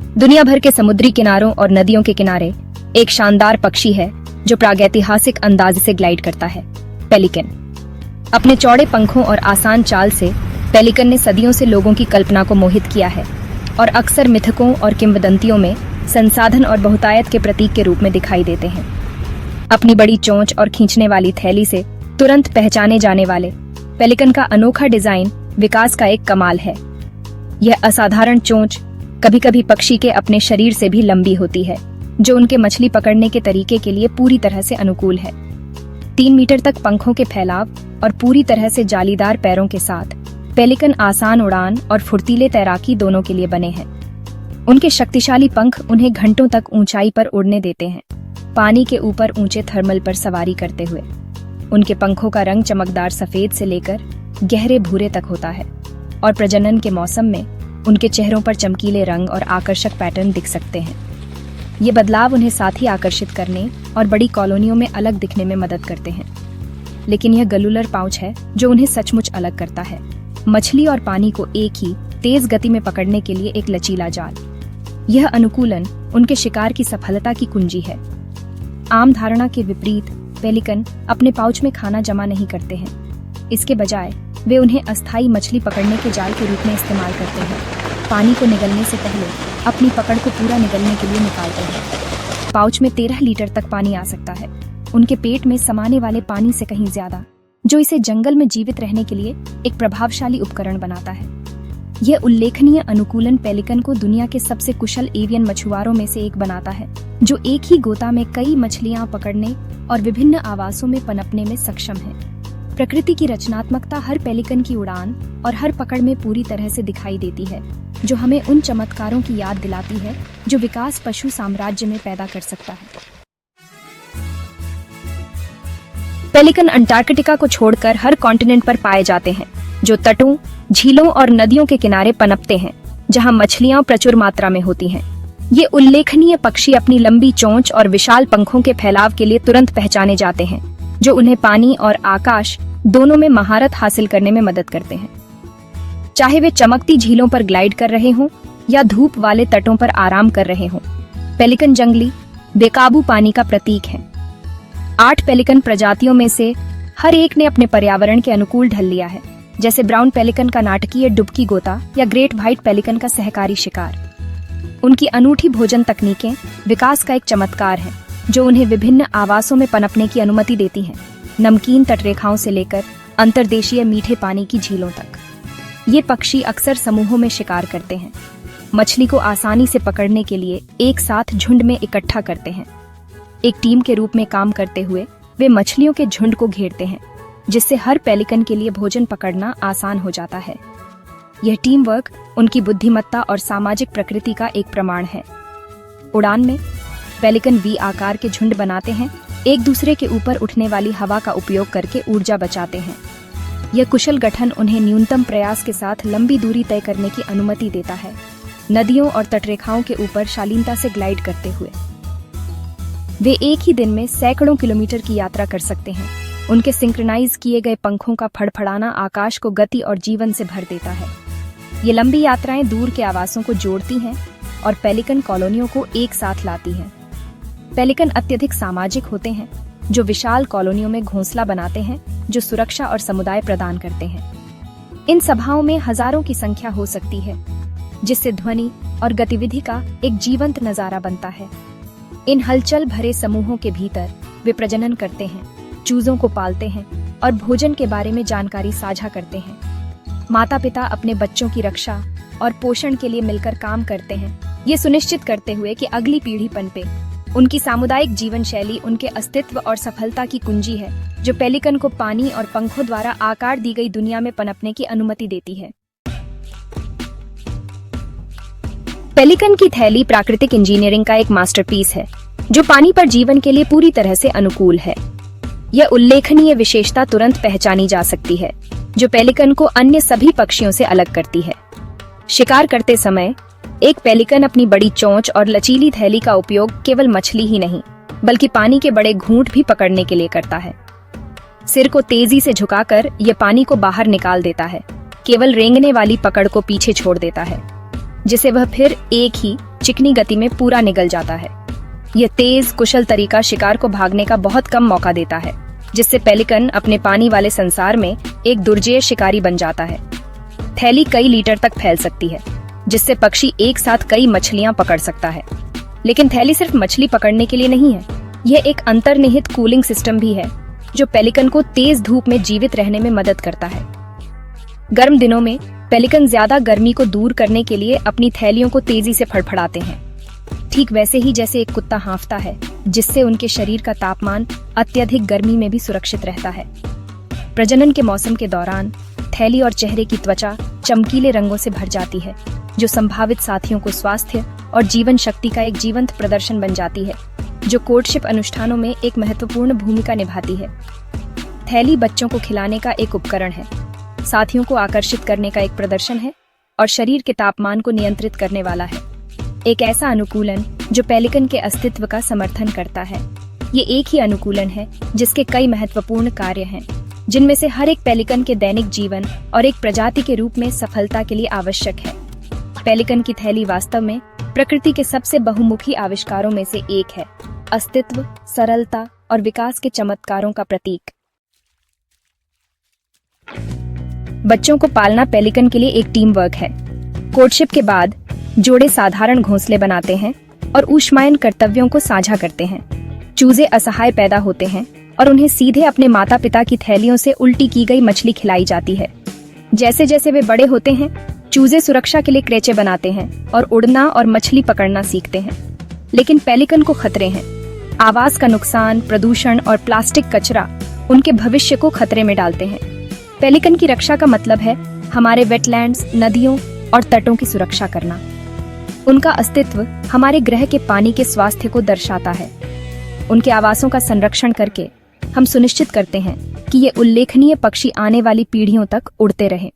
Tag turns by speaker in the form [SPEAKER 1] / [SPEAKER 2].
[SPEAKER 1] दुनिया भर के समुद्री किनारों और नदियों के किनारे एक शानदार पक्षी है जो प्रागैतिहासिक अंदाज से ग्लाइड करता है, पेलिकन। अपने चौड़े पंखों और आसान चाल से पेलिकन ने सदियों से लोगों की कल्पना को मोहित किया है और अक्सर मिथकों और किंवदंतियों में संसाधन और बहुतायत के प्रतीक के रूप में दिखाई देते हैं। अपनी बड़ी चोंच और खींचने वाली थैली से तुरंत पहचाने जाने वाले पेलिकन का अनोखा डिजाइन विकास का एक कमाल है। यह असाधारण चोंच कभी कभी पक्षी के अपने शरीर से भी लंबी होती है, जो उनके मछली पकड़ने के तरीके के लिए पूरी तरह से अनुकूल है। 3 मीटर तक पंखों के फैलाव और पूरी तरह से जालीदार पैरों के साथ पेलिकन आसान उड़ान और फुर्तीले तैराकी दोनों के लिए बने हैं। उनके शक्तिशाली पंख उन्हें घंटों तक ऊंचाई पर उड़ने देते हैं, पानी के ऊपर ऊंचे थर्मल पर सवारी करते हुए। उनके पंखों का रंग चमकदार सफेद से लेकर गहरे भूरे तक होता है और प्रजनन के मौसम में उनके चेहरों पर चमकीले रंग और आकर्षक पैटर्न दिख सकते हैं। ये बदलाव उन्हें साथ ही आकर्षित करने और बड़ी कॉलोनियों में अलग दिखने में मदद करते हैं। लेकिन यह गलुलर पाउच है जो उन्हें सचमुच अलग करता है, मछली और पानी को एक ही तेज गति में पकड़ने के लिए एक लचीला जाल। यह अनुकूलन उनके शिकार की सफलता की कुंजी है। आम धारणा के विपरीत पेलिकन अपने पाउच में खाना जमा नहीं करते हैं। इसके बजाय वे उन्हें अस्थायी मछली पकड़ने के जाल के रूप में इस्तेमाल करते हैं। पानी को निगलने से पहले अपनी पकड़ को पूरा निगलने के लिए निकालते हैं। पाउच में 13 लीटर तक पानी आ सकता है, उनके पेट में समाने वाले पानी से कहीं ज्यादा, जो इसे जंगल में जीवित रहने के लिए एक प्रभावशाली उपकरण बनाता है। यह उल्लेखनीय अनुकूलन पेलिकन को दुनिया के सबसे कुशल एवियन मछुआरों में से एक बनाता है, जो एक ही गोता में कई मछलियां पकड़ने और विभिन्न आवासों में पनपने में सक्षम है। प्रकृति की रचनात्मकता हर पेलिकन की उड़ान और हर पकड़ में पूरी तरह से दिखाई देती है, जो हमें उन चमत्कारों की याद दिलाती है जो विकास पशु साम्राज्य में पैदा कर सकता है। पेलिकन अंटार्कटिका को छोड़कर हर कॉन्टिनेंट पर पाए जाते हैं, जो तटों, झीलों और नदियों के किनारे पनपते हैं, जहां मछलियां प्रचुर मात्रा में होती हैं। ये उल्लेखनीय पक्षी अपनी लंबी चोंच और विशाल पंखों के फैलाव के लिए तुरंत पहचाने जाते हैं, जो उन्हें पानी और आकाश दोनों में महारत हासिल करने में मदद करते हैं। चाहे वे चमकती झीलों पर ग्लाइड कर रहे हों या धूप वाले तटों पर आराम कर रहे हों, पेलिकन जंगली, बेकाबू पानी का प्रतीक है। 8 पेलिकन प्रजातियों में से हर एक ने अपने पर्यावरण के अनुकूल ढल लिया है, जैसे ब्राउन पेलिकन का नाटकीय डुबकी गोता या ग्रेट व्हाइट पेलिकन का सहकारी शिकार। उनकी अनूठी भोजन तकनीकें विकास का एक चमत्कार है, जो उन्हें विभिन्न आवासों में पनपने की अनुमति देती हैं, नमकीन तटरेखाओं से लेकर अंतर्देशीय मीठे पानी की झीलों तक। ये पक्षी अक्सर समूहों में शिकार करते हैं, मछली को आसानी से पकड़ने के लिए एक साथ झुंड में इकट्ठा करते हैं। एक टीम के रूप में काम करते हुए वे मछलियों के झुंड को घेरते हैं, जिससे हर पेलिकन के लिए भोजन पकड़ना आसान हो जाता है। यह टीम वर्क उनकी बुद्धिमत्ता और सामाजिक प्रकृति का एक प्रमाण है। उड़ान में पेलिकन वी आकार के झुंड बनाते हैं, एक दूसरे के ऊपर उठने वाली हवा का उपयोग करके ऊर्जा बचाते हैं। यह कुशल गठन उन्हें न्यूनतम प्रयास के साथ लंबी दूरी तय करने की अनुमति देता है, नदियों और तटरेखाओं के ऊपर शालीनता से ग्लाइड करते हुए। वे एक ही दिन में सैकड़ों किलोमीटर की यात्रा कर सकते हैं। उनके सिंक्रोनाइज किए गए पंखों का फड़फड़ाना आकाश को गति और जीवन से भर देता है। ये लंबी यात्राएं दूर के आवासों को जोड़ती हैं और पेलिकन कॉलोनियों को एक साथ लाती हैं। पेलिकन अत्यधिक सामाजिक होते हैं, जो विशाल कॉलोनियों में घोंसला बनाते हैं, जो सुरक्षा और समुदाय प्रदान करते हैं। इन सभाओं में हजारों की संख्या हो सकती है, जिससे ध्वनि और गतिविधि का एक जीवंत नजारा बनता है। इन हलचल भरे समूहों के भीतर वे प्रजनन करते हैं, चूजों को पालते हैं और भोजन के बारे में जानकारी साझा करते हैं। माता पिता अपने बच्चों की रक्षा और पोषण के लिए मिलकर काम करते हैं, ये सुनिश्चित करते हुए कि अगली पीढ़ी पनपे। उनकी सामुदायिक जीवन शैली उनके अस्तित्व और सफलता की कुंजी है, जो पेलिकन को पानी और पंखों द्वारा आकार दी गई दुनिया में पनपने की अनुमति देती है। पेलिकन की थैली प्राकृतिक इंजीनियरिंग का एक मास्टरपीस है, जो पानी पर जीवन के लिए पूरी तरह से अनुकूल है। यह उल्लेखनीय विशेषता तुरंत पहचानी जा सकती है, जो पेलिकन को अन्य सभी पक्षियों से अलग करती है। शिकार करते समय एक पेलिकन अपनी बड़ी चोंच और लचीली थैली का उपयोग केवल मछली ही नहीं, बल्कि पानी के बड़े घूंट भी पकड़ने के लिए करता है। सिर को तेजी से झुकाकर यह पानी को बाहर निकाल देता है, केवल रेंगने वाली पकड़ को पीछे छोड़ देता है, जिसे वह फिर एक ही चिकनी गति में पूरा निगल जाता है। यह तेज कुशल तरीका शिकार को भागने का बहुत कम मौका देता है, जिससे पेलिकन अपने पानी वाले संसार में एक दुर्जेय शिकारी बन जाता है। थैली कई लीटर तक फैल सकती है, जिससे पक्षी एक साथ कई मछलियां पकड़ सकता है। लेकिन थैली सिर्फ मछली पकड़ने के लिए नहीं है, यह एक अंतर्निहित कूलिंग सिस्टम भी है जो पेलिकन को तेज धूप में जीवित रहने में मदद करता है। गर्म दिनों में पेलिकन ज्यादा गर्मी को दूर करने के लिए अपनी थैलियों को तेजी से फड़फड़ाते हैं, ठीक वैसे ही जैसे एक कुत्ता हाँफता है, जिससे उनके शरीर का तापमान अत्यधिक गर्मी में भी सुरक्षित रहता है। प्रजनन के मौसम के दौरान थैली और चेहरे की त्वचा चमकीले रंगों से भर जाती है, जो संभावित साथियों को स्वास्थ्य और जीवन शक्ति का एक जीवंत प्रदर्शन बन जाती है, जो कोर्टशिप अनुष्ठानों में एक महत्वपूर्ण भूमिका निभाती है। थैली बच्चों को खिलाने का एक उपकरण है, साथियों को आकर्षित करने का एक प्रदर्शन है और शरीर के तापमान को नियंत्रित करने वाला है। एक ऐसा अनुकूलन जो पेलिकन के अस्तित्व का समर्थन करता है। ये एक ही अनुकूलन है जिसके कई महत्वपूर्ण कार्य हैं, जिनमें से हर एक पेलिकन के दैनिक जीवन और एक प्रजाति के रूप में सफलता के लिए आवश्यक है। पेलिकन की थैली वास्तव में प्रकृति के सबसे बहुमुखी आविष्कारों में से एक है, अस्तित्व, सरलता और विकास के चमत्कारों का प्रतीक। बच्चों को पालना पेलिकन के लिए एक टीम वर्क है। कोर्टशिप के बाद जोड़े साधारण घोंसले बनाते हैं और ऊष्मायन कर्तव्यों को साझा करते हैं। चूजे असहाय पैदा होते हैं और उन्हें सीधे अपने माता पिता की थैलियों से उल्टी की गई मछली खिलाई जाती है। जैसे जैसे वे बड़े होते हैं, चूजे सुरक्षा के लिए क्रेचे बनाते हैं और उड़ना और मछली पकड़ना सीखते हैं। लेकिन पेलिकन को खतरे हैं। आवास का नुकसान, प्रदूषण और प्लास्टिक कचरा उनके भविष्य को खतरे में डालते हैं। पेलिकन की रक्षा का मतलब है हमारे वेटलैंड्स, नदियों और तटों की सुरक्षा करना। उनका अस्तित्व हमारे ग्रह के पानी के स्वास्थ्य को दर्शाता है। उनके आवासों का संरक्षण करके हम सुनिश्चित करते हैं कि ये उल्लेखनीय पक्षी आने वाली पीढ़ियों तक उड़ते रहें।